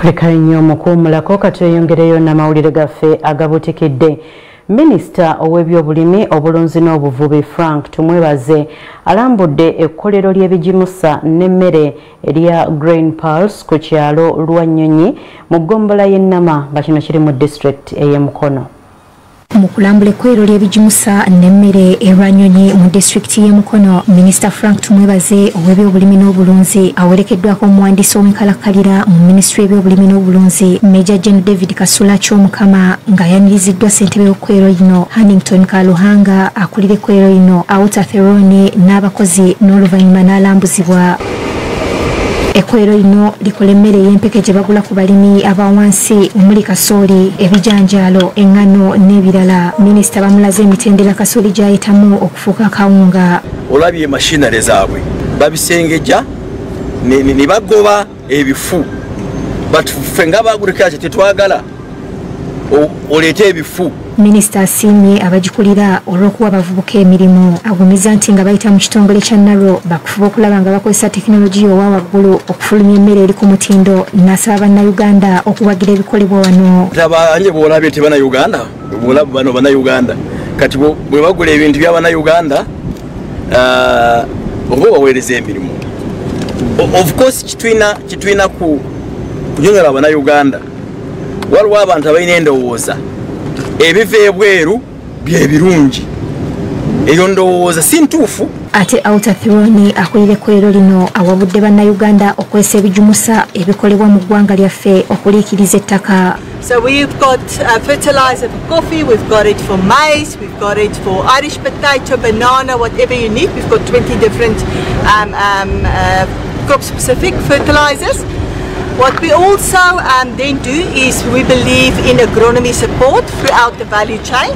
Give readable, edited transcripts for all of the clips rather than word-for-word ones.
Kuleka nnyo mukuumulako katweyongereyo n'amawulire gaffe agabutikidde. Minisita ow'ebyobulimi obulunzi n'obuvubi Frank Tumwebaze alambudde ekkolero ly'ebijimusa n'emmere erya Green Pulse ku kyalo Lwanyonyi mu ggombolola y'e Nama nga kino kiri mu district ey'e Mukono. Mukulambula ekkolero ly'ebijimusa n'emmere e Lwanyonyi mu district y'e Mukono, Minisita Frank Tumwebaze ow'ebyobulimi n'obulunzi awerekeddwako omuwandiisi ow'enkalakkalira mu Minisitule y'ebyobulimi n'obulunzi Major General David Kasula Kyomukama nga yaniriziddwa ssentebe w'ekkolero lino Hannington Kaluhanga akulira ekkolero lino Auta Therone n'abakozi n'oluvannyuma n'alambuzibwa. Ekkolero lino likola emmere y'empeke gye bagula ku balimi abawansi omuli kasooli, ebijanjaalo, eŋŋano n'ebirala. Minisita bamulaze emitendera kasooli gy'ayitamu okufuuka kawunga. Olabye mashinare zaabwe babisengejja ne bagoba ebifu, but ffe ng'abaagulikazi tetwagala oleete ebifu. Minisita asiimye abagikulira olw'okuwa abavubuka emirimu. Aggumiza nti nga bayita mu kitongole kya Naro bakufuba okulaba nga bakozesa tekinologiya owa waggulu okufulumya emmere eri ku mutindo, n'asaba bannayuganda okuwagira ebikolebwa wano. Tabanje bw'olabye nti bannayuganda bano bannayuganda kati bwe bagula ebintu bya bannayuganda oba baweereza emirimu. Of course kitwina kunyonyola bannayuganda. Waliwo abantu abalina endowooza ebiva ebweru bye birungi, eyo ndowooza si ntuufu. Ate Auta Therone akulira ekkolero lino awabudde bannayuganda okwesa ebijimusa ebikolebwa mu ggwanga lyaffe okuliikiriza ettaka. So we've got fertilizer for coffee, we've got it for maize, we've got it for Irish potato, banana, whatever you need. We've got 20 different crop-specific fertilizers. What we also then do is we believe in agronomy support throughout the value chain.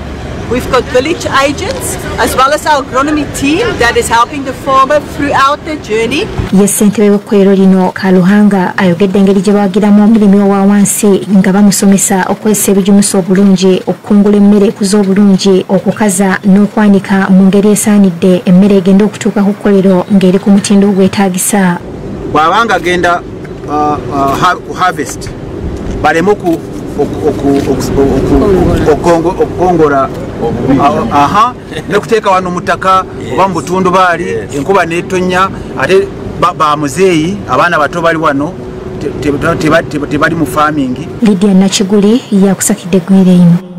We've got village agents as well as our agronomy team that is helping the farmer throughout the journey. Yes, ssentebe w'ekkolero lino Kaluhanga ayogedde engeri gye bawagiramu omulimi owa wansi nga bamusomesa okwesa ebijimusa obulungi, okukungula emmere ekuza obulungi, okukaza n'okwanika mu ngeri esaanidde emmere egenda okutuuka ku kkolero ng'eri ku mutindo ogwetaagisa. Bw'abanga agenda harvest baleme okukongora nekuteeka wano mu ttaka oba mu butundubaali enkuba n'etonnya, ate bamuzeeyi abaana bato bali wano tebali mu farming. Lydia Nakiguli yakusakidde eggwire ino.